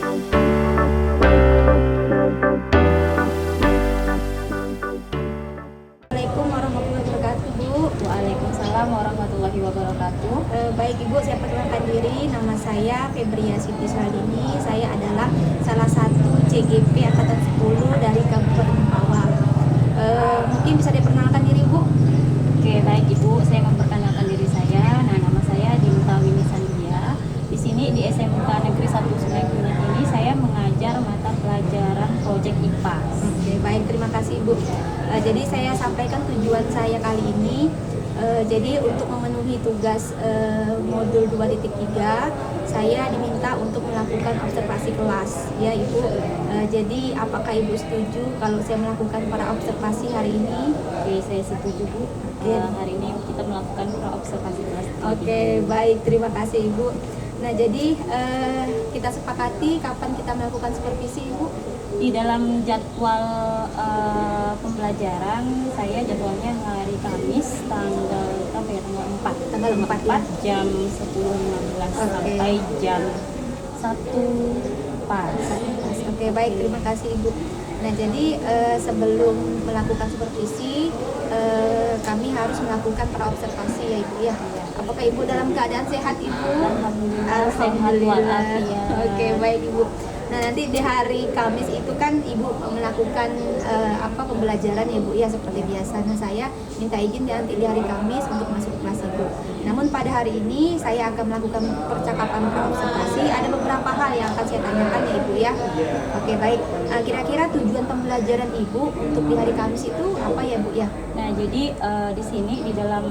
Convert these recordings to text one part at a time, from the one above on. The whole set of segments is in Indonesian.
Assalamualaikum warahmatullahi wabarakatuh, Bu. Waalaikumsalam warahmatullahi wabarakatuh. Baik Ibu, saya perkenalkan diri. Nama saya Febria Siti Salini. Saya adalah salah satu CGP Angkatan 10 dari Kabupaten Mempawah. Mungkin bisa diperkenalkan diri, Bu? Oke, baik Ibu, saya memperkenalkan diri saya. Nah, nama saya Dinta Winnie Sandia. Di sini di SMK Negeri 1 Sungai Kunyit ini saya mengajar mata pelajaran Project IPA. Oke, baik, terima kasih Ibu. Jadi saya sampaikan tujuan saya kali ini. Jadi untuk memenuhi tugas modul 2.3, saya diminta untuk melakukan observasi kelas, ya Ibu. Jadi apakah Ibu setuju kalau saya melakukan para observasi hari ini? Oke, saya setuju Bu. Oke. Hari ini kita melakukan observasi kelas. Oke, baik, terima kasih Ibu. Nah, jadi kita sepakati kapan kita melakukan supervisi, Ibu? Di dalam jadwal pembelajaran saya jadwalnya hari Kamis tanggal 4. Tanggal 4, ya. Jam 10.15 sampai jam 1 pas. Oke, baik, terima kasih Ibu. Nah, jadi sebelum melakukan supervisi, kami harus melakukan praobservasi, ya Ibu, ya. Apakah Ibu dalam keadaan sehat, Ibu? Alhamdulillah, sehat walafiat. Oke, baik Ibu. Nah, nanti di hari Kamis itu kan Ibu melakukan pembelajaran, ya Bu, ya, seperti biasa. Nah, saya minta izin nanti di hari Kamis untuk masuk kelas Ibu. Namun pada hari ini saya akan melakukan percakapan praobservasi. Ada beberapa hal yang akan saya tanyakan, ya Ibu, ya. Oke, baik. Kira-kira tujuan pembelajaran Ibu untuk di hari Kamis itu apa, ya Bu, ya? Nah, jadi di sini di dalam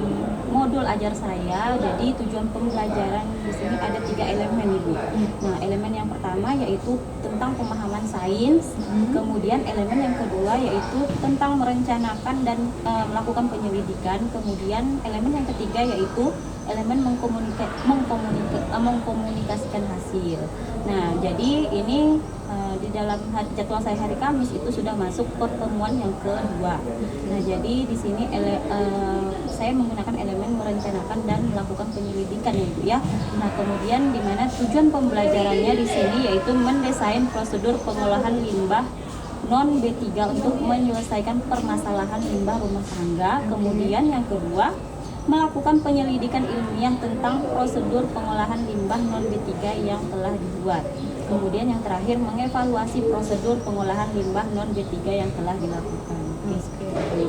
modul ajar saya, jadi tujuan pembelajaran di sini ada 3 elemen, Ibu. Nah, elemen yang pertama yaitu tentang pemahaman sains, kemudian elemen yang kedua yaitu tentang merencanakan dan melakukan penyelidikan, kemudian elemen yang ketiga yaitu elemen mengkomunikasikan hasil. Nah, jadi ini di dalam jadwal saya hari Kamis itu sudah masuk pertemuan yang kedua. Nah, jadi di sini saya menggunakan elemen merencanakan dan melakukan penyelidikan, ya Ibu, ya. Nah, kemudian di mana tujuan pembelajarannya di sini yaitu mendesain prosedur pengolahan limbah non B3 untuk menyelesaikan permasalahan limbah rumah tangga. Kemudian yang kedua, melakukan penyelidikan ilmiah tentang prosedur pengolahan limbah non B3 yang telah dibuat. Kemudian yang terakhir, mengevaluasi prosedur pengolahan limbah non B3 yang telah dilakukan.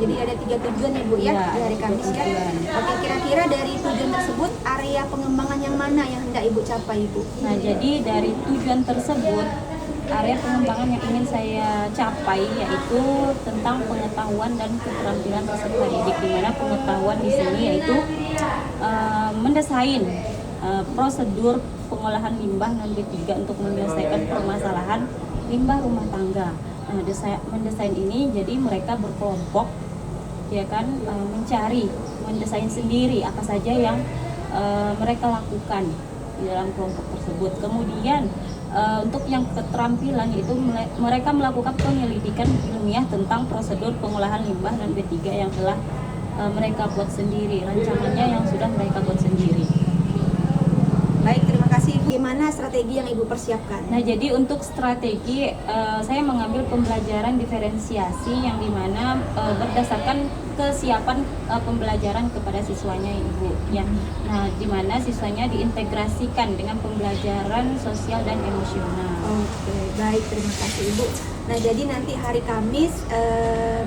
Jadi ada 3 tujuan, ya Bu, ya, di hari Kamis, ya. Oke, kira-kira dari tujuan tersebut area pengembangan yang mana yang hendak Ibu capai, Ibu? Nah, jadi dari tujuan tersebut area pengembangan yang ingin saya capai yaitu tentang pengetahuan dan keterampilan peserta didik, di mana pengetahuan di sini yaitu mendesain prosedur pengolahan limbah non B3 untuk menyelesaikan permasalahan limbah rumah tangga. Nah, mendesain ini jadi mereka berkelompok, ya kan, mendesain sendiri apa saja yang mereka lakukan di dalam kelompok tersebut. Kemudian untuk yang keterampilan itu mereka melakukan penyelidikan ilmiah tentang prosedur pengolahan limbah non B3 yang telah mereka buat sendiri, rancangannya yang sudah mereka buat sendiri. Baik, terima kasih Ibu. Bagaimana strategi yang Ibu persiapkan? Nah, jadi untuk strategi saya mengambil pembelajaran diferensiasi yang dimana berdasarkan kesiapan pembelajaran kepada siswanya, Ibu, ya. Nah, dimana siswanya diintegrasikan dengan pembelajaran sosial dan emosional. Oke, baik, terima kasih Ibu. Nah, jadi nanti hari Kamis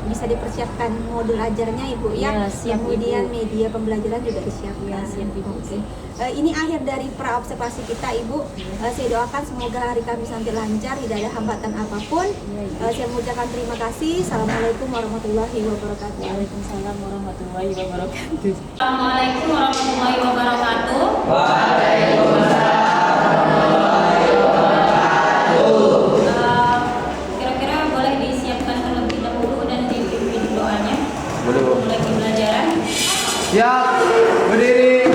bisa dipersiapkan modul ajarnya, Ibu, ya. Ya, siap, Kemudian Ibu. media pembelajaran juga disiapkan. Ya, siap, Ibu. Oke. Ini akhir dari praobservasi kita, Ibu. Saya doakan semoga hari Kamis nanti lancar, tidak ada hambatan apapun. Saya mengucapkan terima kasih. Assalamualaikum warahmatullahi wabarakatuh. Waalaikumsalam warahmatullahi wabarakatuh. Assalamualaikum warahmatullahi wabarakatuh. Kira-kira boleh disiapkan terlebih dahulu dan dipimpin doanya. Boleh, Bu. Mulai pembelajaran. Siap, berdiri.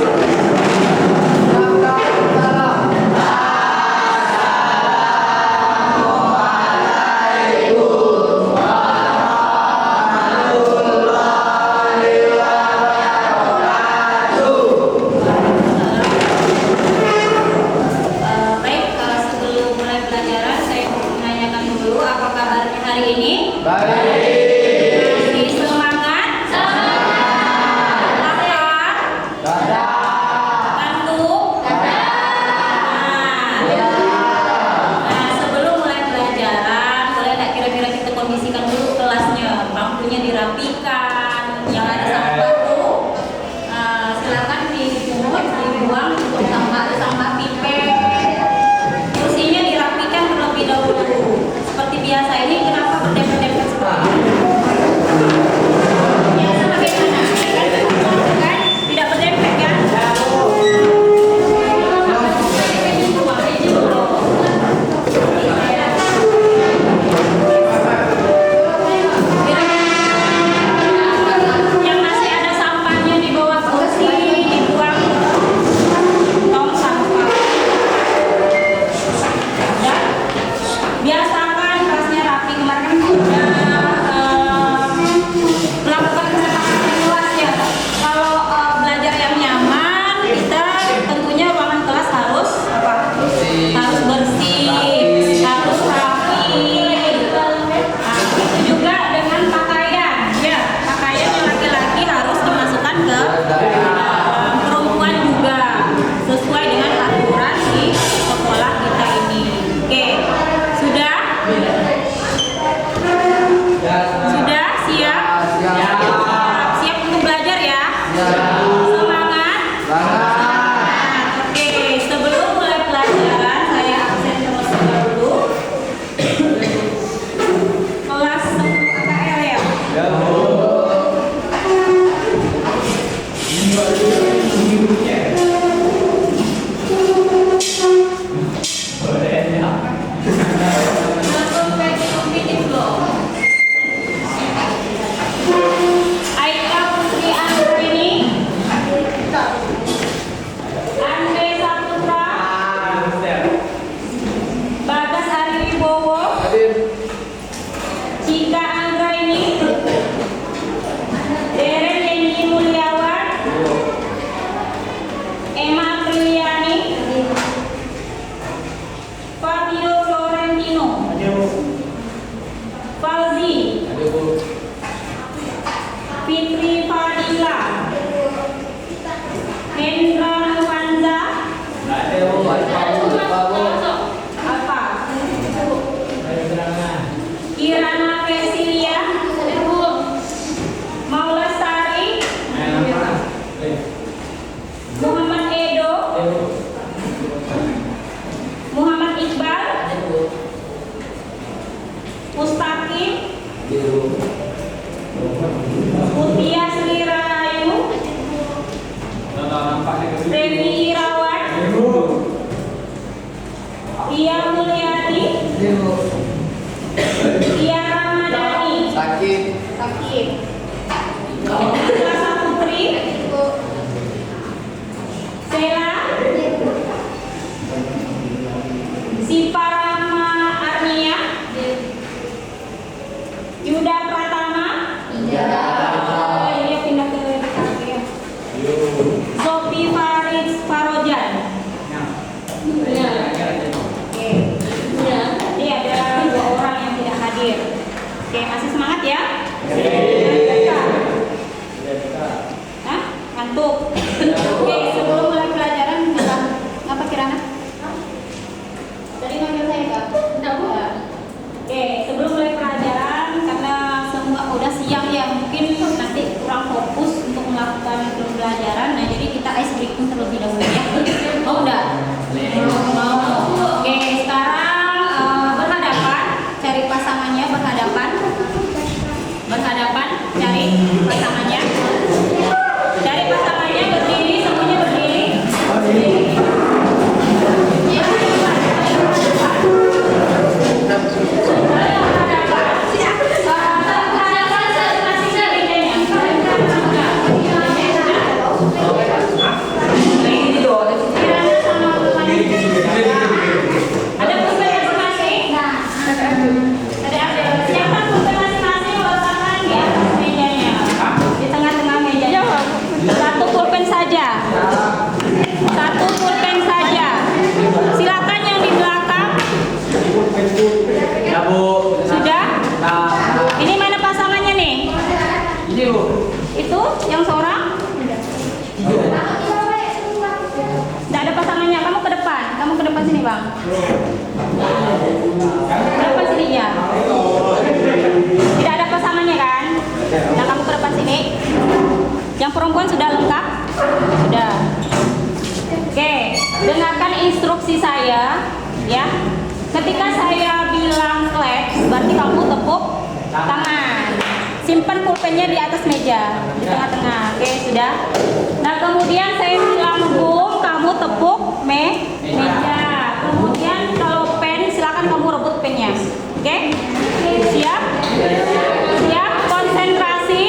depan sini bang. Ke depan sini ya. Tidak ada pasangannya kan? Nah kamu ke depan sini. Yang perempuan sudah lengkap? Sudah. Oke, dengarkan instruksi saya ya. Ketika saya bilang clap, berarti kamu tepuk tangan. Simpan pulpennya di atas meja, di tengah-tengah. Oke, sudah. Nah, kemudian saya bilang boom, kamu tepuk meja. Kemudian kalau pen, silakan kamu rebut pennya. Oke? Siap? Siap? Konsentrasi.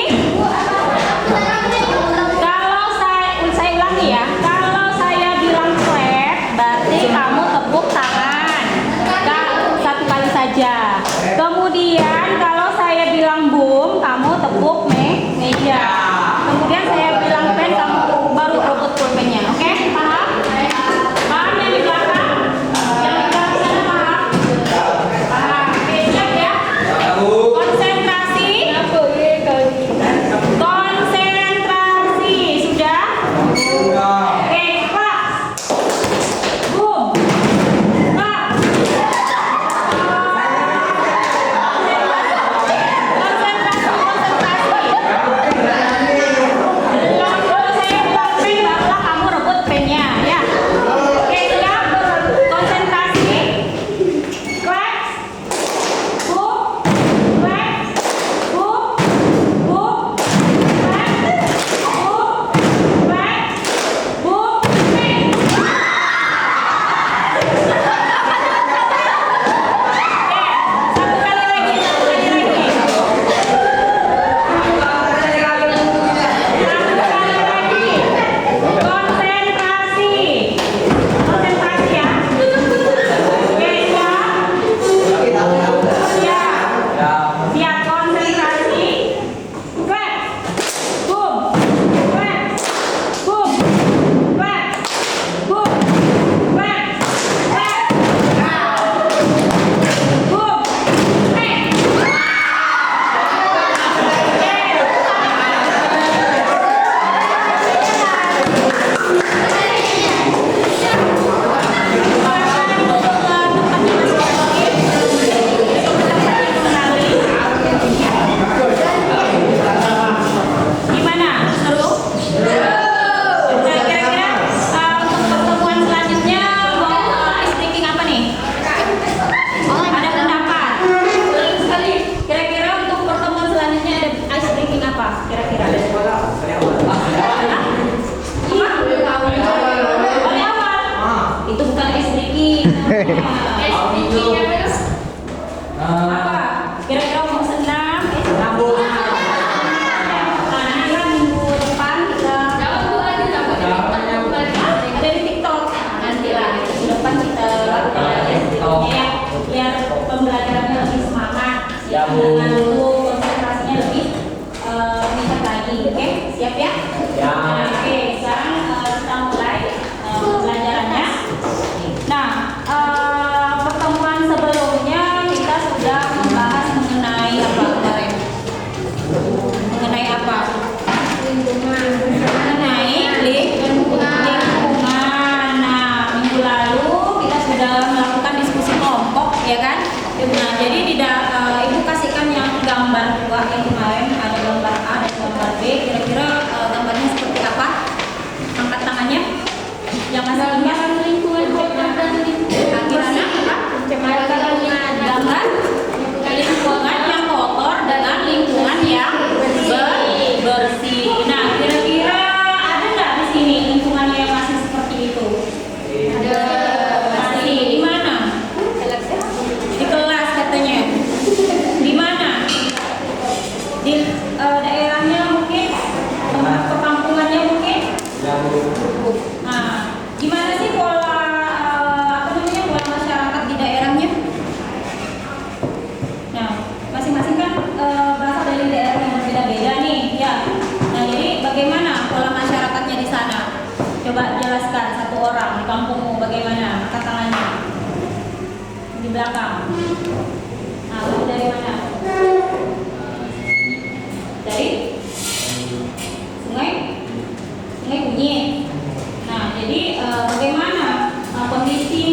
Kalau saya ulangi ya. Kalau saya bilang clap, berarti kamu tepuk tangan. Satu kali saja. Kemudian kalau saya bilang boom, kamu tepuk meja. Kemudian saya bilang pen, kamu baru rebut pulpennya. Oke? Paham? Paham yang di belakang? Yang di belakang sana paham? Paham. Oke, siap ya? Konsentrasi. Konsentrasi. Sudah? Oke, kelas. Boom. Kelas. Kalau saya bilang pen, barulah kamu rebut pennya, ya. Oke, siap? Konsentrasi. Clap. Boom. Clap. Boom. Boom. Clap. Boom. Clap. Boom. Pen. Satu kali lagi, satu kali lagi. Konsentrasi. Konsentrasi ya. Oke, siap. Siap, konsentrasi. Clap. Boom. Clap. Boom. Clap. Boom. Clap. Clap. Boom. Pen. Gimana? Seru? Nah, kira-kira untuk pertemuan selanjutnya mau ice breaking apa nih? Ada pendapat? Kira-kira untuk pertemuan selanjutnya ada ice breaking apa? Kira-kira? Oleh awal? Itu bukan ice breaking. Apa? Kira-kira mau senam? Nah, nanti kan minggu depan kita ada di TikTok. Nanti lah minggu depan kita lakukan ya, biar pembelajarannya lebih semangat. Dengan itu konsentrasinya lebih meningkat lagi. Oke, siap ya? Nah, oke, sekarang kita mulai pembelajarannya. Nah, pertemuan sebelumnya kita sudah membahas mengenai apa kemarin? Mengenai apa? Mengenai lingkungan. Nah, minggu lalu kita sudah melakukan diskusi kelompok, ya kan? Nah, jadi ibu kasihkan yang gambar dua yang kemarin, ada gambar A dan gambar B. Kira-kira gambarnya seperti apa? Angkat tangannya. Yang masih ingat lingkungan kotor dan akhirnya apa? Gambar lingkungan yang kotor dengan lingkungan yang bersih. Nah, kira-kira ada nggak di sini lingkungannya yang masih seperti itu? Ada. Masih di mana? Di kelas katanya. Di mana? Di daerahnya mungkin, tempat perkampungannya mungkin. Nah, gimana sih pola pola masyarakat di daerahnya? Nah, masing-masing kan berasal dari daerah yang berbeda-beda nih, ya. Nah, jadi bagaimana pola masyarakatnya di sana? Coba jelaskan satu orang di kampungmu bagaimana? Angkat tangannya. Di belakang. Nah, kamu dari mana? Dari sungai? Sungai Bunyi. Nah, jadi bagaimana kondisi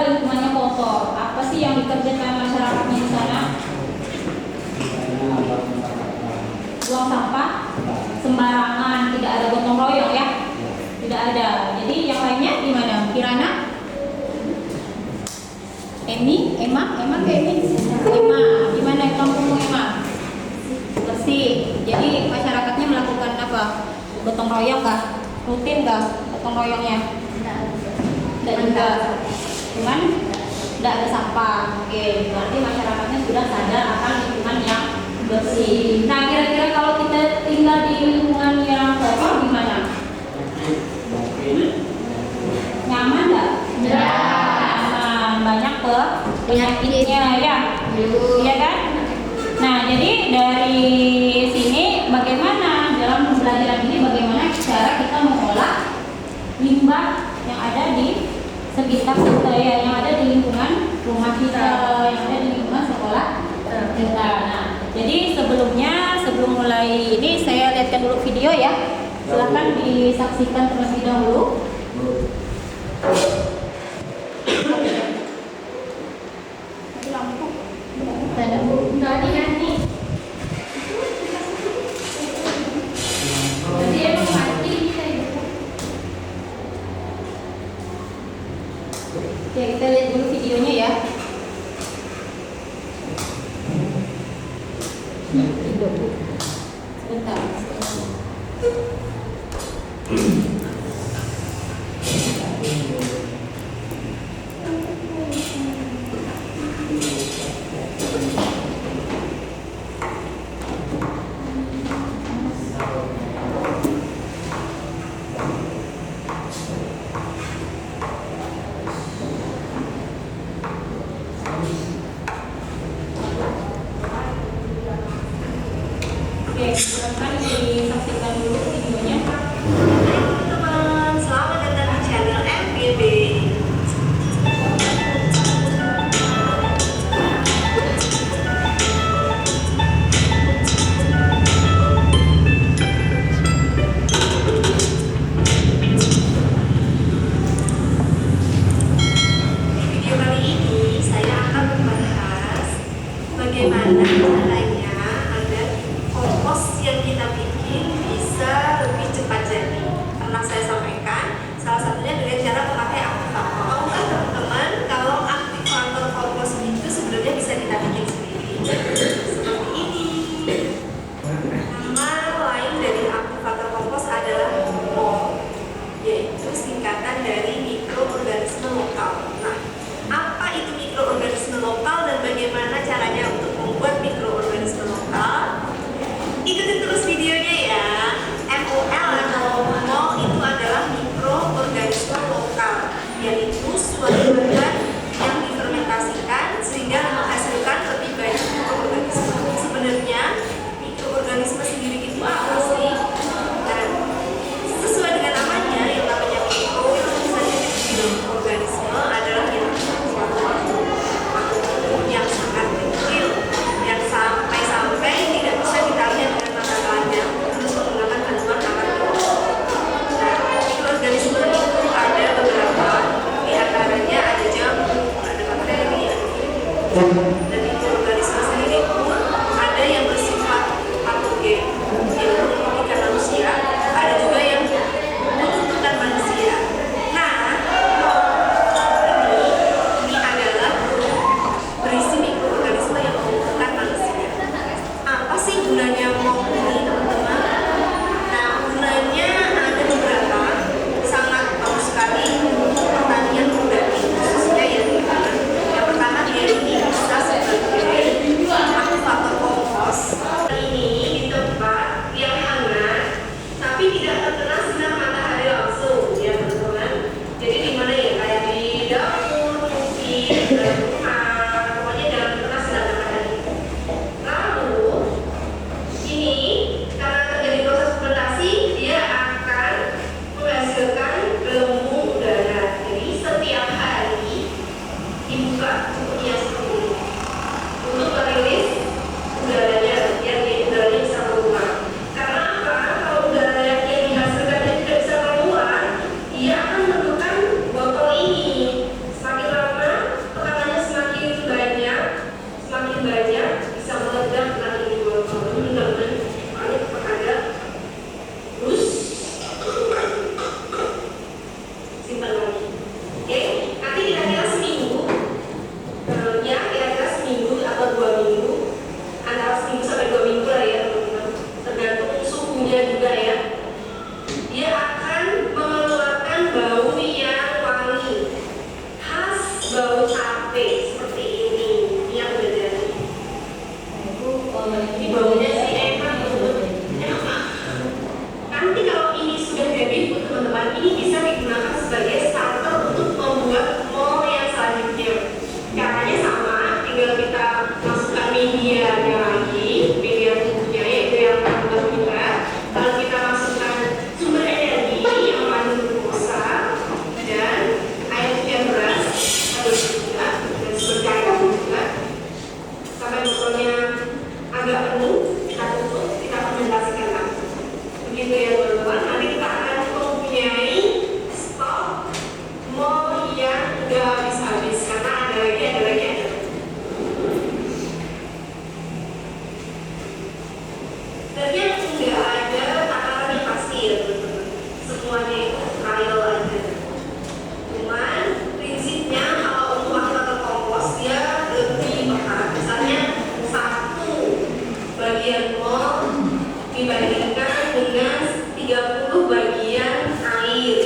lingkungannya kotor. Apa sih yang dikerjakan masyarakatnya di sana? Buang sampah sembarangan, tidak ada gotong royong ya, tidak ada. Jadi yang lainnya gimana? Kirana, Emma, gimana kampung Emma? Bersih. Jadi masyarakatnya melakukan apa? Gotong royong kah? Rutin kah gotong royongnya? Tidak juga. Cuman tidak ada sampah. Oke, berarti masyarakatnya sudah sadar akan lingkungan yang bersih. Nah, kira-kira kalau kita tinggal di lingkungan yang kotor gimana? Nyaman nggak? Nyaman. Banyak penyakitnya ya. Iya kan? Nah, jadi dari sini bagaimana dalam pembelajaran ini bagaimana cara kita mengolah limbah yang ada di sekitar kita ya, yang ada di lingkungan rumah kita, yang ada di lingkungan sekolah kita. Nah, jadi sebelum mulai ini saya lihatkan dulu video ya. Silahkan disaksikan terlebih dahulu. Oke, kita lihat dulu videonya ya. Sebentar. Oke, silakan disaksikan dulu videonya. Teman-teman, selamat datang di channel MGB. Di video kali ini saya akan membahas bagaimana caranya agar kompos yang kita bikin bisa lebih cepat jadi. Pernah saya sampaikan, salah satunya dengan cara memakai aktivator. Tahu kan teman-teman, kalau aktivator kompos itu sebenarnya bisa kita bikin sendiri. Seperti ini. Nama lain dari aktivator kompos adalah MOL, yaitu singkatan dari mikroorganisme lokal. Nah, apa itu mikroorganisme lokal dan bagaimana caranya untuk membuat mikroorganisme lokal? Ikutin terus videonya ya. MOL atau MOL itu adalah mikroorganisme lokal, yaitu suatu bahan yang difermentasikan sehingga menghasilkan lebih banyak mikroorganisme. Sebenarnya mikroorganisme sendiri itu apa sih? Nah, sesuai dengan namanya, yang namanya mikro itu bisa jadi mikroorganisme adalah yang sangat kecil, yang sampai tidak bisa kita lihat dengan mata telanjang, terus menggunakan kandungan alat mikro. Nah, mikroorganisme itu ada beberapa, di antaranya ada jamur, ada bakteri, ada virus. Dan mikroorganisme sendiri pun ada yang bersifat patogen, yang mematikan manusia, ada juga yang menguntungkan manusia. Nah, ini adalah berisi mikroorganisme yang menguntungkan manusia. Apa sih gunanya MOL ini, teman-teman? Nah, gunanya ada beberapa, sangat bagus sekali untuk pertanian organik, khususnya yang lingkungan. Yang pertama, dia ini bisa sebagai udah habis-habis karena ada lagi. Dan yang nggak ada takaran yang pasti ya teman-teman. Semuanya itu trial aja. Cuman prinsipnya kalau untuk aktivator kompos dia lebih peka. Misalnya satu bagian mol dibandingkan dengan 30 bagian air,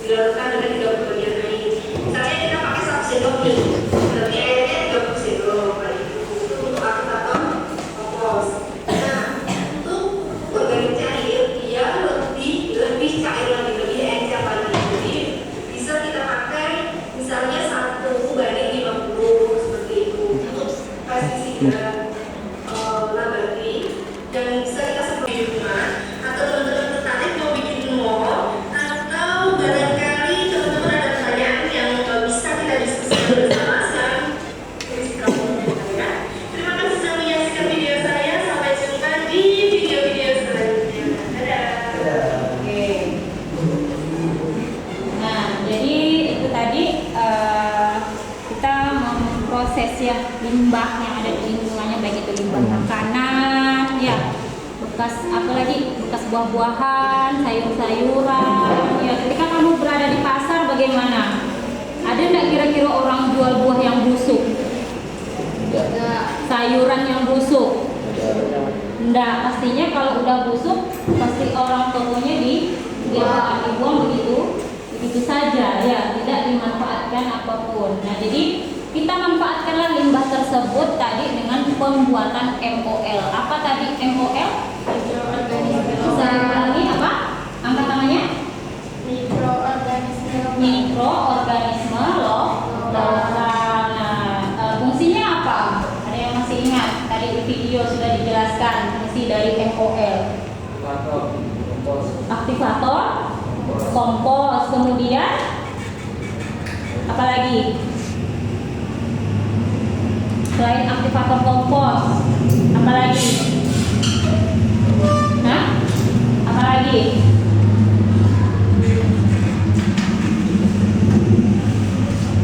dilarutkan dengan 30 bagian air. Misalnya kita pakai 1 sendok nih, berarti airnya 30 sendok. Itu untuk aktivator kompos. Nah, untuk organik cair dia lebih cair lagi, lebih encer lagi. Jadi bisa kita pakai misalnya 1:50 seperti itu untuk pestisida nabati yang bisa kita seperti di rumah. Atau teman-teman tertarik mau bikin mall, atau barangkali teman-teman ada pertanyaan yang bisa kita diskusikan bersama sekarang. Terima kasih sudah menyaksikan video saya. Sampai jumpa di video-video selanjutnya. Dadah. Oke. Nah, jadi itu tadi kita memproses ya limbah yang ada di lingkungannya, baik itu limbah makanan, ya bekas apalagi bekas buah-buahan, sayur-sayuran. Ya, ketika kamu berada di pasar bagaimana? Ada nggak kira-kira orang jual buah yang busuk? Sayuran yang busuk? Enggak, pastinya kalau udah busuk pasti orang tokonya dibuang begitu saja ya, tidak dimanfaatkan apapun. Nah, jadi kita manfaatkanlah limbah tersebut tadi dengan pembuatan MOL. Apa tadi MOL? Saya ulangi apa? Angkat tangannya. Mikroorganisme lokal. Nah, fungsinya apa? Ada yang masih ingat? Tadi di video sudah dijelaskan fungsi dari MOL. Aktivator kompos, kemudian apa lagi? Selain aktivator kompos, apa lagi? Hah? Apa lagi?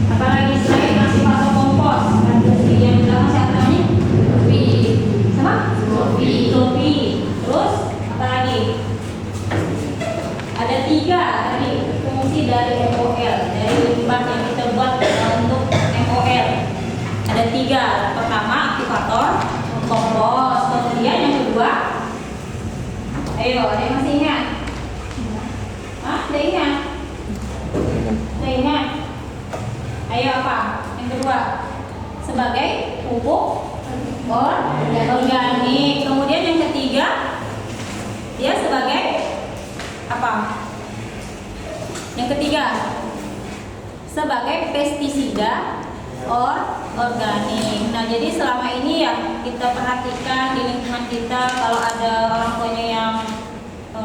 Apa lagi selain aktivator kompos? Yang bilang siapa namanya? Sama? Sophie. Terus apa lagi? Ada 3 tadi fungsi dari MOL, dari limbah yang kita buat untuk MOL. Ada 3. Pertama aktivator kompos, kemudian yang kedua, ayo ada yang masih ingat? Ada ingat? Ada ingat? Ayo apa? Yang kedua sebagai pupuk organik. Kemudian yang ketiga dia sebagai apa? Yang ketiga sebagai pestisida organik. Nah, jadi selama ini ya kita perhatikan di lingkungan kita kalau ada orang tuanya yang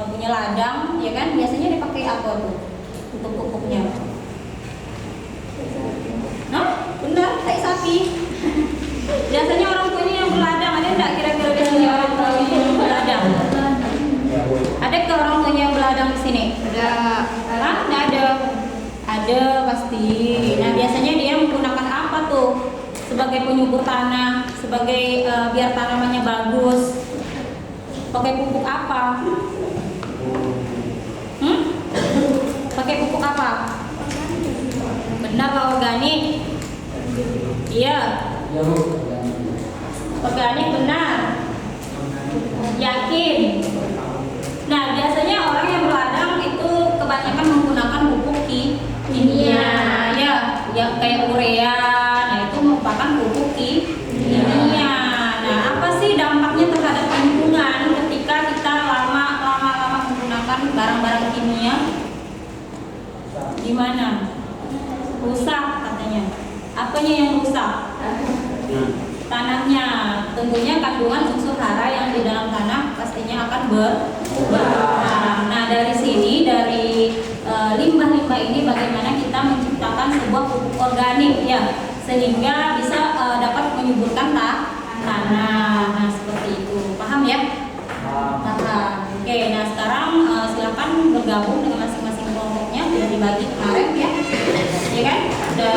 punya ladang, ya kan biasanya dipakai apa tuh untuk pupuknya? Nah, benar, tai sapi. Biasanya orang tuanya yang berladang, ada nggak kira-kira biasanya orang tuanya yang berladang? Ada ke orang tuanya yang berladang di sini? Ada. Nggak ada. Ada pasti. Nah, biasanya dia menggunakan apa tuh sebagai penyubur tanah, sebagai biar tanamannya bagus? Pakai pupuk apa? Pakai pupuk apa? Benar, Pak, organik. Iya. Organik benar. Yakin. Nah, biasanya orang yang berladang itu kebanyakan menggunakan pupuk kimia, ya kayak urea. Nah, itu merupakan pupuk kimia. Nah, apa sih dampaknya terhadap lingkungan ketika kita lama menggunakan barang-barang kimia? Gimana? Rusak katanya. Apanya yang rusak? Tanahnya. Tentunya kandungan unsur hara yang di dalam tanah pastinya akan berkurang. Nah, dari sini, dari limbah-limbah ini bagaimana kita menciptakan sebuah pupuk organik ya, sehingga bisa dapat menyuburkan tanah. Nah, seperti itu. Paham ya? Paham. Oke, nah sekarang silakan bergabung dengan masing-masing kelompoknya, sudah dibagi kemarin ya. Ya kan? Sudah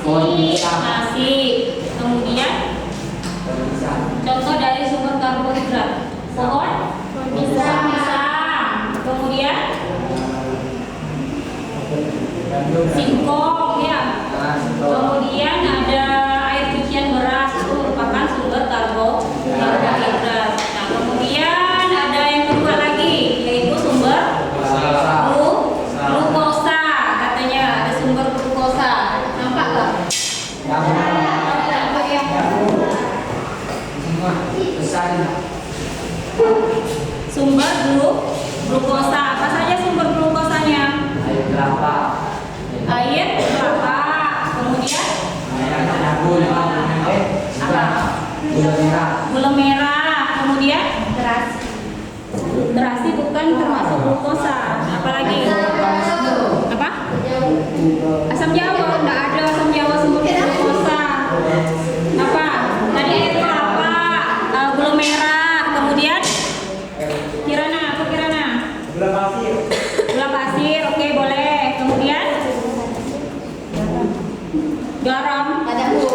nasi. Kemudian contoh dari sumber karbohidrat, pohon pisang. Kemudian singkong ya. Kemudian ada air cucian beras, itu merupakan sumber karbohidrat. Nah, kemudian ada yang kedua lagi, yaitu sumber glukosa. Katanya ada sumber glukosa. Nampak nggak? Nampak ya? Sumber glukosa. Apa saja sumber glukosanya? Air kelapa. Kemudian apa? Gula merah. Kemudian terasi bukan termasuk glukosa. Apalagi? Apa? Asam jawa. Enggak ada asam jawa sumber glukosa. Apa? Tadi air kelapa, gula merah. Kemudian Kirana, apa Kirana? Gula pasir, oke boleh. Kemudian garam, tebu,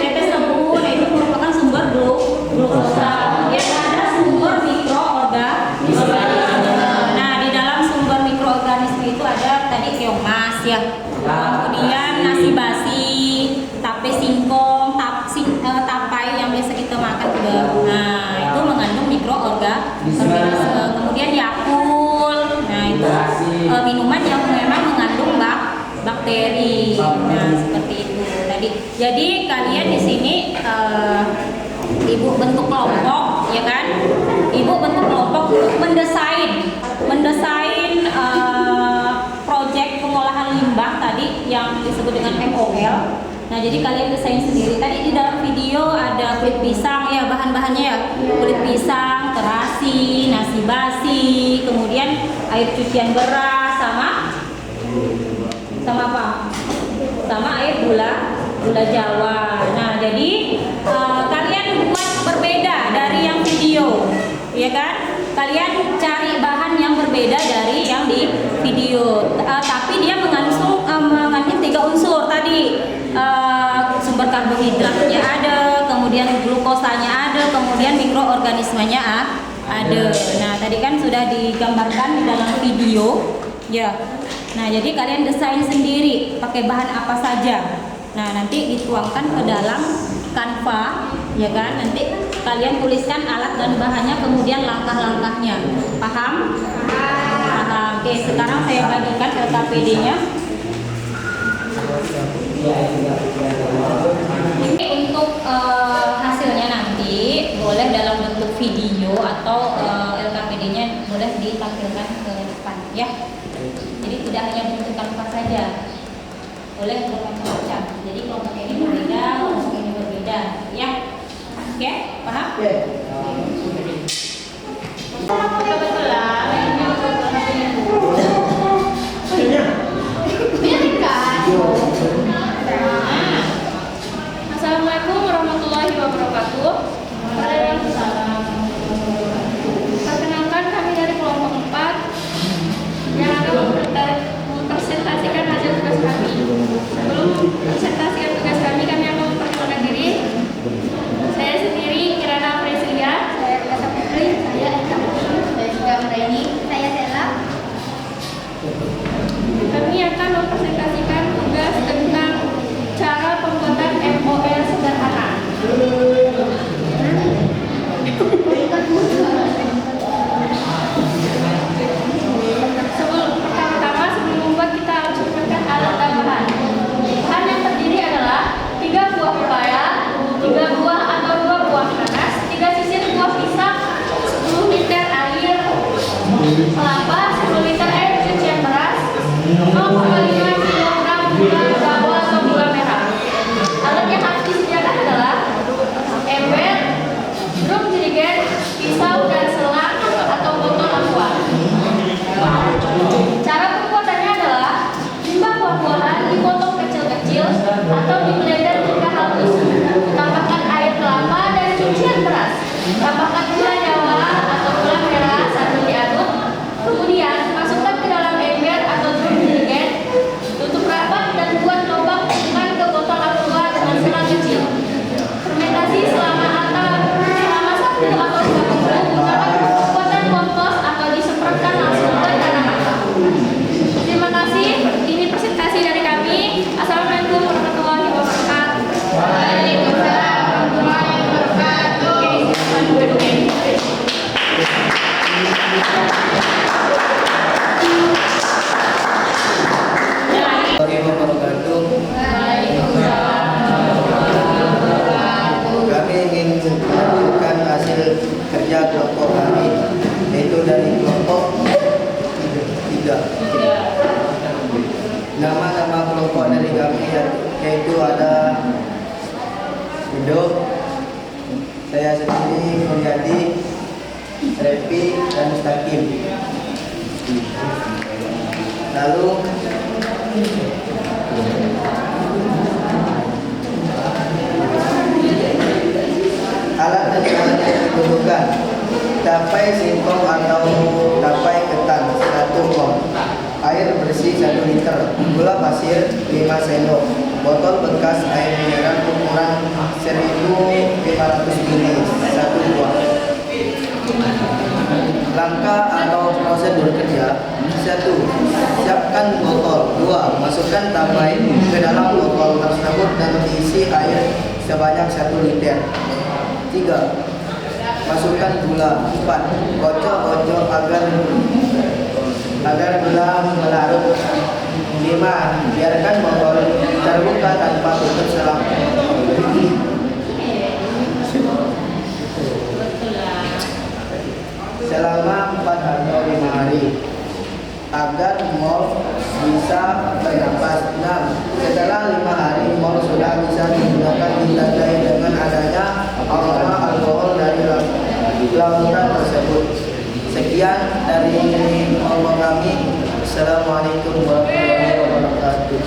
tetes tebu, nah itu merupakan sumber glukosa. Kemudian ada sumber mikroorganisme. Nah di dalam sumber mikroorganisme itu ada tadi keong ya. Kemudian nasi basi, tape singkong, tapai yang biasa kita makan juga. Nah itu mengandung mikroorganisme. Kemudian Yakult, nah itu minuman yang memang mengandung bakteri. Nah seperti itu tadi. Jadi kalian di sini ibu bentuk kelompok, ya kan? Ibu bentuk kelompok untuk mendesain proyek pengolahan limbah tadi yang disebut dengan MOL. Nah jadi kalian desain sendiri. Tadi di dalam video ada kulit pisang ya, bahan-bahannya ya, kulit pisang, terasi, nasi basi, kemudian air cucian beras, sama apa? Sama air gula Jawa. Nah jadi kalian buat berbeda dari yang video, ya kan? Kalian cari bahan yang berbeda dari yang di video, tapi dia mengandung 3 unsur tadi. Sumber karbohidratnya ada, kemudian glukosanya ada, kemudian mikroorganismenya ada. Nah tadi kan sudah digambarkan di dalam video ya. Nah jadi kalian desain sendiri pakai bahan apa saja. Nah nanti dituangkan ke dalam Canva, ya kan? Nanti kalian tuliskan alat dan bahannya, kemudian langkah-langkahnya. Paham? Paham. Oke, sekarang saya bagikan LKPD-nya. Ini untuk hasilnya nanti boleh dalam bentuk video atau LKPD-nya boleh ditampilkan ke depan ya. Jadi tidak hanya bentuk Canva saja, boleh bermacam-macam. Jadi kelompok ini berbeda, kelompok ini berbeda ya. Oke, paham? Kebetulan Assalamualaikum warahmatullahi wabarakatuh. Perkenalkan, kami dari kelompok 4 yang akan mempresentasikan hasil tugas kami. Sebelum presentasikan tugas kami akan memperkenalkan diri. Saya sendiri Kirana Priscilia. Saya Kata Putri. Saya Eka Putri. Saya juga Meraini. Saya Sela. Kami akan mempresentasikan tugas tentang cara pembuatan MOL sederhana. Sebelum membuat, kita harus siapkan alat dan bahan. Bahan yang terdiri adalah 3 buah pepaya, 3 buah atau 2 buah nanas, 3 sisir buah pisang, 10 liter air kelapa, 10 liter air cucian beras, 0,5 kg gula Jawa atau gula merah. Alat yang harus disediakan adalah ember, drum jerigen, pisau dan selang atau botol aqua. Cara pembuatannya adalah limbah buah-buahan dipotong kecil-kecil atau di blender hingga halus. Tambahkan air kelapa dan cucian beras. Tambahkan gula Jawa atau gula merah sambil diaduk. Kemudian masukkan ke dalam ember atau drum jerigen Nama-nama kelompok dari kami yaitu ada Ido, saya sendiri, Mulyadi, Repi, dan Mustaqim. Lalu alat dan alat yang dibutuhkan: tapai singkong atau tapai ketan 1 mol, air bersih 1 liter, gula pasir 5 sendok, botol bekas air mineral ukuran 1500 ml 1 buah. Langkah atau prosedur kerja: 1. Siapkan botol. 2. Masukkan tapai ke dalam botol tersebut dan diisi air sebanyak 1 liter. 3. Masukkan gula. 4. Kocok-kocok agar gula melarut. 5. Biarkan botol terbuka tanpa tutup selama 4 atau 5 hari agar mol bisa bernapas. 6. Setelah 5 hari mol sudah bisa digunakan, ditandai dengan adanya aroma alkohol dari lautan tersebut. Sekian dari kelompok kami. Assalamualaikum warahmatullahi wabarakatuh.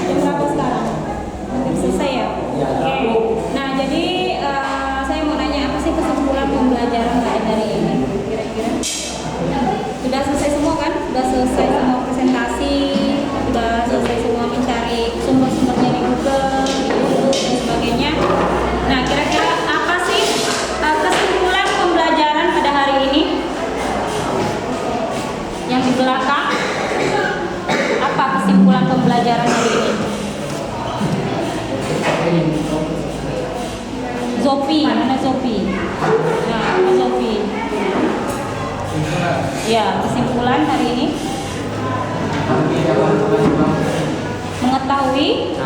Jam berapa sekarang? Hampir selesai ya? Oke. Nah, jadi saya mau nanya, apa sih kesimpulan pembelajaran dari ini? Kira-kira sudah selesai semua kan? Sudah selesai semua presentasi, sudah selesai semua mencari sumber-sumbernya di Google, YouTube, dan sebagainya. Nah, kira-kira apa sih kesimpulan pembelajaran pada hari ini? Yang di belakang, apa kesimpulan pembelajaran hari ini? Zopi, mana Zopi? Nah, apa Zopi? Ya, kesimpulan hari ini mengetahui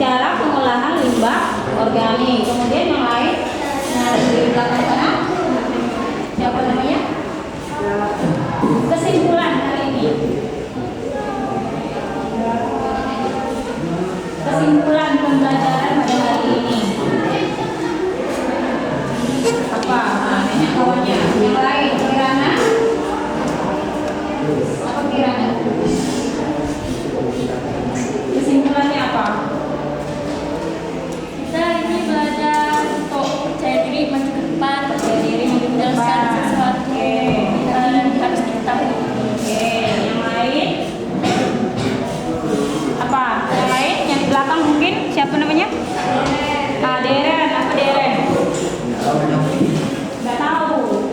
cara pengolahan limbah organik. Kemudian yang lain, nah di belakang sana, siapa namanya? Kesimpulan hari ini. Kesimpulan pembelajaran pada hari ini apa? Nah, ini kawannya. Yang lain, Kirana. Apa Kirana? Kesimpulannya apa? Kita ini belajar untuk percaya diri, maju ke depan, Percaya diri, menjelaskan sesuatu yang harus diketahui. Oke, yang lain apa? Yang lain yang di belakang mungkin siapa namanya? Deren, apa Deren? Nggak tahu.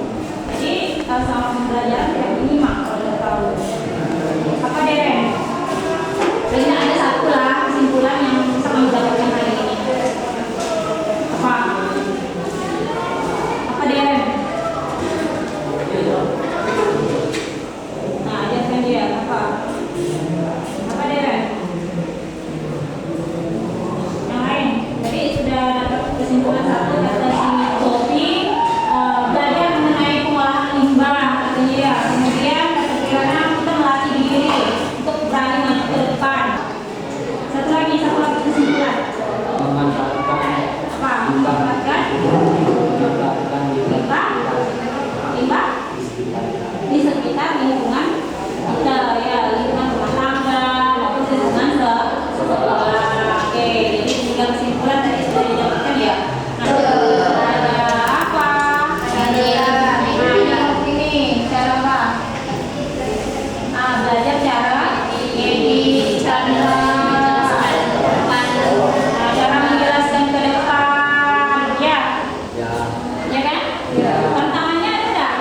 Jadi sama pembelajaran yang ini mah kalau nggak tahu. Apa Deren? Jadi ada satu lah kesimpulan yang bisa kamu dapatkan hari ini. Apa? Apa Deren? Nah, ajarkan dia apa? Apa Deren? Yang lain, tadi sudah dapat kesimpulan satu kata si Sofi, belajar mengenai pengolahan limbah katanya ya. Kemudian kata Kirana, kita melatih diri untuk berani maju ke depan. Satu lagi kesimpulan. Memanfaatkan Apa? Memanfaatkan limbah di sekitar lingkungan kita, ya, lingkungan rumah tangga maupun lingkungan sekolah. Oke, jadi 3 kesimpulan tadi sudah didapatkan ya. Nah, ada apa? Nah, ini cara apa? Belajar cara edit, cara menjelaskan ke depan, ya. Ya kan? Tantangannya ada nggak?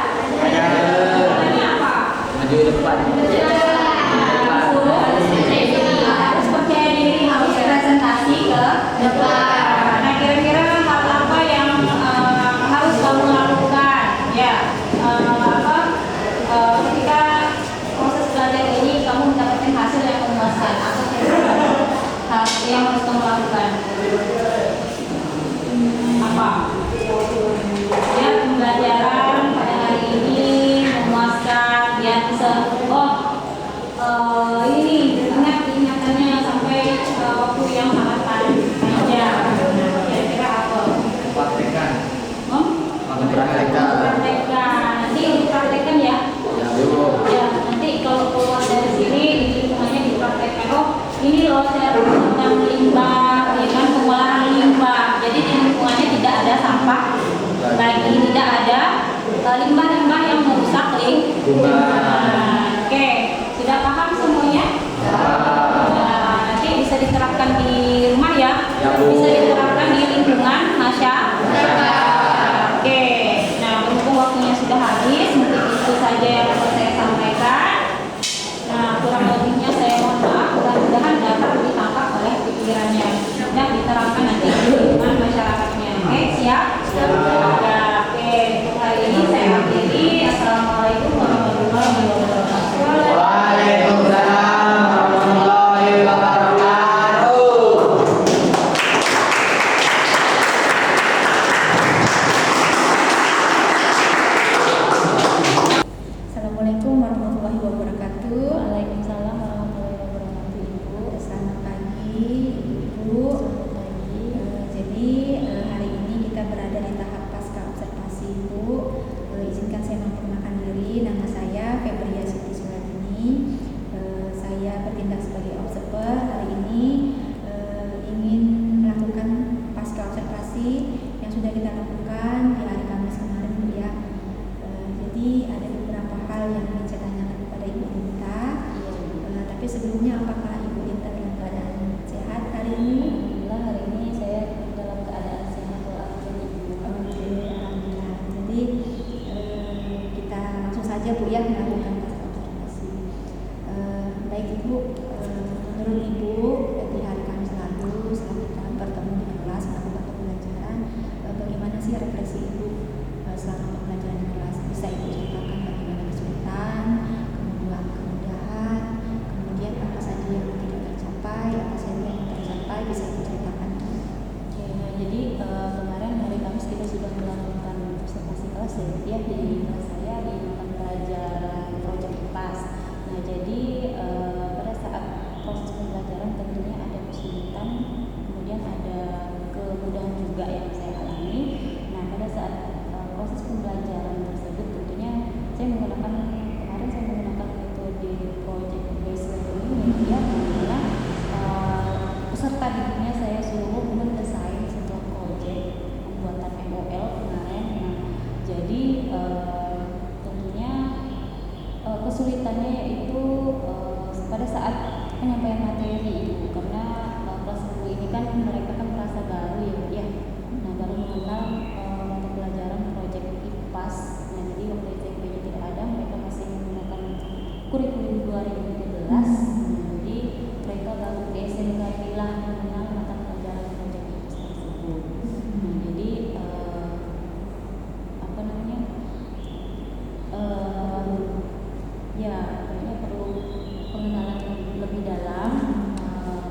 Tantangannya apa? maju depan. Harus percaya diri, harus presentasi ke depan. Nah, kira-kira hal apa yang harus kamu lakukan? Ya, ketika proses belajar ini kamu mendapatkan hasil yang memuaskan. Apa kira-kira? yang harus kamu lakukan? Apa? Ya, pembelajaran pada hari ini memuaskan, dia bisa ini ingat ingatannya sampai waktu yang sangat panjang. Nah, kira-kira apa? Praktekan. Praktekan. Nanti dipraktekan ya. Ya, nanti kalau keluar dari sini di lingkungannya dipraktekkan. Oh, ini loh cara tentang limbah, ya kan, pengolahan limbah. Jadi di lingkungannya tidak ada sampah lagi, tidak ada limbah-limbah yang merusak lingkungan. Oke, sudah paham semuanya? Nah, nanti bisa diterapkan di rumah ya, bisa diterapkan di lingkungan masyarakat. Oke, nah berhubung waktunya sudah habis, mungkin itu saja yang dapat saya sampaikan. Nah, kurang lebihnya saya mohon maaf, mudah-mudahan dapat ditangkap oleh pikirannya dan diterapkan nanti di lingkungan masyarakatnya. Oke, siap? Ya, oke, untuk hari ini saya akhiri. Assalamualaikum warahmatullahi wabarakatuh. Waalaikumsalam warahmatullahi wabarakatuh. Assalamualaikum warahmatullahi wabarakatuh. Waalaikumsalam warahmatullahi wabarakatuh, Ibu. Selamat pagi, Ibu. Jadi hari ini kita berada di tahap pasca observasi, Ibu. Izinkan saya memperkenalkan diri. Nama saya Febria Siti Suladini. Saya bertindak sebagai observer. Hari ini ingin melakukan pasca observasi yang sudah kita lakukan di hari Kamis kemarin, Bu ya. Jadi ada beberapa hal yang ingin saya tanyakan kepada Ibu Inta. Tapi sebelumnya, apakah Ibu Inta dalam keadaan sehat hari ini? Alhamdulillah hari ini saya dalam keadaan sehat walafiat, Ibu. Oke, alhamdulillah. Jadi kita langsung saja, Bu ya, melakukan pasca observasi. Baik Ibu, menurut Ibu di hari Kamis lalu setelah kita bertemu di kelas melakukan pembelajaran, bagaimana sih refleksi Ibu selama pembelajaran di kelas? Bisa Ibu ceritakan bagaimana kesulitan, kemudahan, kemudian apa saja yang tidak tercapai, apa saja yang tercapai, bisa Ibu ceritakan. Oke, nah jadi kemarin hari Kamis kita sudah melakukan observasi kelas ya di kelas saya di mata pelajaran proyek IPAS. Nah jadi pada saat proses pembelajaran tentunya ada kesulitan, kemudian ada kemudahan juga yang saya alami. Nah pada saat proses pembelajaran tersebut tentunya saya menggunakan metode project based learning ya, dimana peserta didiknya saya suruh mendesain sebuah proyek pembuatan MOL kemarin. Nah, jadi tentunya kesulitannya yaitu pada saat penyampaian materi, Ibu, karena kelas 10 ini kan mereka kan merasa baru ya. Nah, baru mengenal mata pelajaran proyek IPAS. Nah, jadi waktu SMP tidak ada, mereka masih menggunakan kurikulum 2013. Jadi mereka baru ke SMK inilah mengenal mata pelajaran proyek IPAS tersebut. Nah, jadi apa namanya? Ya, kayaknya perlu pengenalan lebih dalam,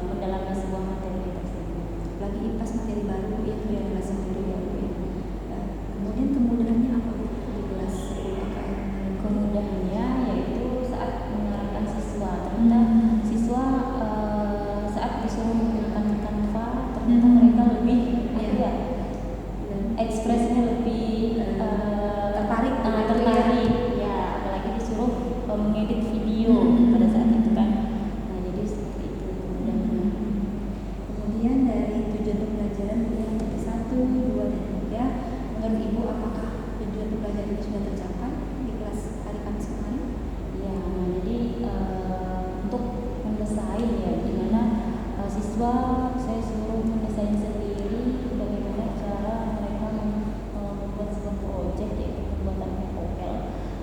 mendalami sebuah materi tersebut. Lagi IPAS materi baru ya, di kelas sendiri ya, Bu ya. Kemudian kemudahannya apa di kelas 10 KKN? Kemudahannya yaitu saat mengarahkan siswa, ternyata siswa saat disuruh menggunakan Canva ternyata mereka lebih ya, ekspresinya lebih tertarik ya, apalagi disuruh mengedit video pada saat itu kan. Nah jadi seperti itu kemudahannya. Kemudian dari tujuan pembelajaran yang 1, 2, dan 3, menurut Ibu apakah tujuan pembelajaran ini sudah tercapai di kelas hari Kamis kemarin? Ya, nah jadi untuk mendesain ya, dimana siswa saya suruh mendesain sendiri bagaimana cara mereka membuat sebuah proyek yaitu pembuatan MOL.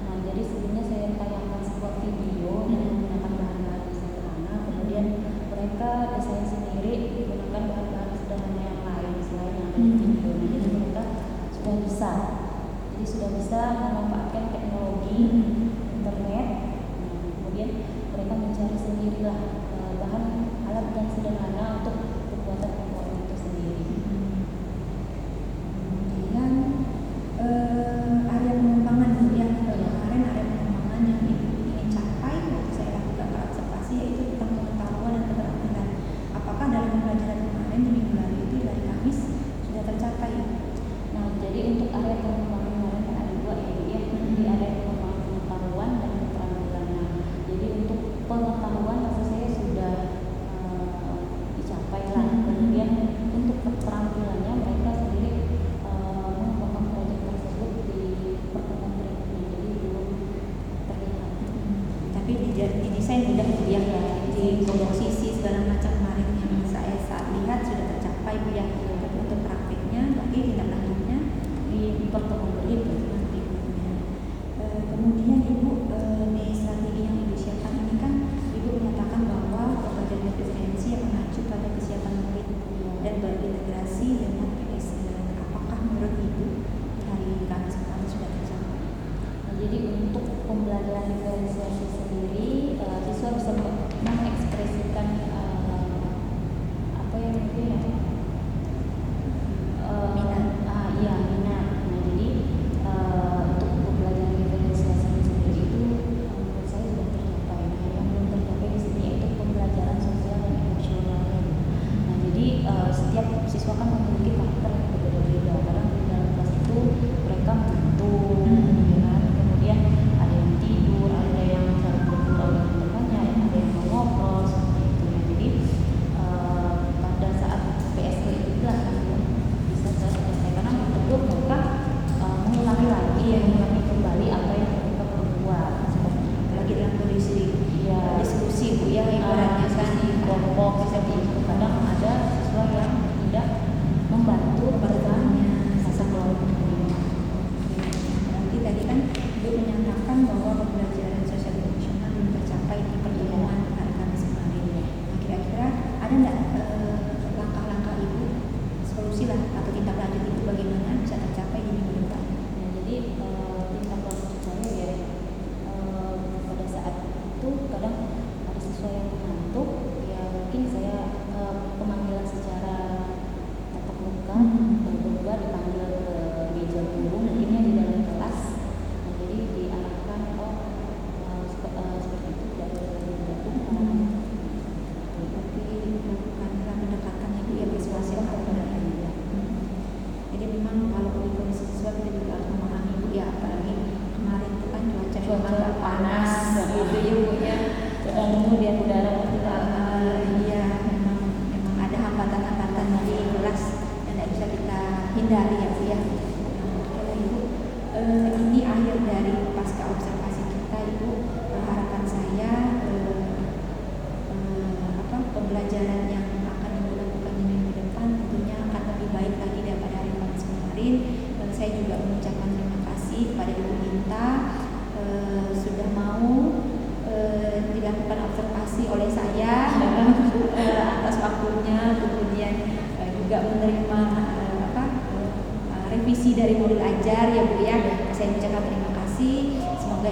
Nah jadi sebelumnya saya tayangkan sebuah video dengan menggunakan bahan-bahan sederhana, kemudian mereka desain sendiri menggunakan bahan-bahan sederhana yang lain selain yang ada di video. Nah, jadi mereka sudah bisa memanfaatkan teknologi internet. Kemudian mereka mencari sendirilah bahan alat yang sederhana untuk dari komposisi segala macam kemarin yang saya saat lihat sudah tercapai Bu ya. Tapi untuk prakteknya nanti tindak lanjutnya di pertemuan berikutnya nanti Ibunya. Kemudian Ibu di strategi yang Ibu siapkan ini kan Ibu menyatakan bahwa pembelajaran referensi yang mengacu pada kesiapan murid dan berintegrasi dengan PSE. Apakah menurut Ibu di hari Kamis kemarin sudah tercapai? Jadi untuk pembelajaran diferensiasi sendiri, siswa bisa mengekspresikan apa yang itu ya Minat. Iya minat. Nah jadi untuk pembelajaran diferensiasi sendiri itu menurut saya sudah tercapai. Nah yang belum tercapai di sini yaitu pembelajaran sosial dan emosional. Nah jadi setiap siswa kan memiliki karakter yang berbeda-beda. Kadang di dalam kelas itu mereka butuh, kemudian ada yang tidur, ada yang saling bergurau dengan temannya, ada yang mau ngobrol seperti itu. Nah, jadi pada saat PSE itulah bisa saya selesai karena tersebut mereka mengulangi lagi, mengulangi kembali apa yang mereka perbuat. Apalagi dalam kondisi diskusi Bu ya, ibaratnya kan di kelompok seperti itu. Kadang ada siswa yang tidak membantu bertanya sekelompok. Nanti tadi kan Ibu menyatakan bahwa pembelajaran sosial emosional belum tercapai di pertemuan hari Kamis kemarin. Nah, kira-kira ada nggak langkah-langkah Ibu, solusi lah atau tindak lanjut itu bagaimana bisa tercapai di minggu depan? Nah, jadi tindak lanjut saya ya pada saat itu kadang ada siswa yang mengantuk, ya mungkin saya pemanggilan secara tatap muka dan kedua dipanggil ke meja guru, mungkinnya di dalam kelas. Nah, jadi diarahkan seperti itu tidak boleh lagi bergabung. Berarti melakukan pendekatan Ibu ya, persuasi lah kepada dia. Jadi memang kalau di kondisi siswa kita juga harus memahami Bu ya, apalagi kemarin itu kan cuaca agak panas gitu ya Bu ya. Dan kemudian udara kita Iya, memang ada hambatan-hambatan di kelas dan tidak bisa kita hindari ya Bu ya. Kalau Ibu ini akhir dari pasca observasi kita itu, harapan saya pembelajaran yang akan Ibu lakukan di minggu depan tentunya akan lebih baik lagi daripada hari Kamis kemarin. Saya juga mengucapkan terima kasih kepada Ibu Minta sudah mau dilakukan observasi oleh saya atas waktunya, kemudian juga menerima revisi dari modul ajar ya Bu ya. Saya ucapkan terima kasih. Semoga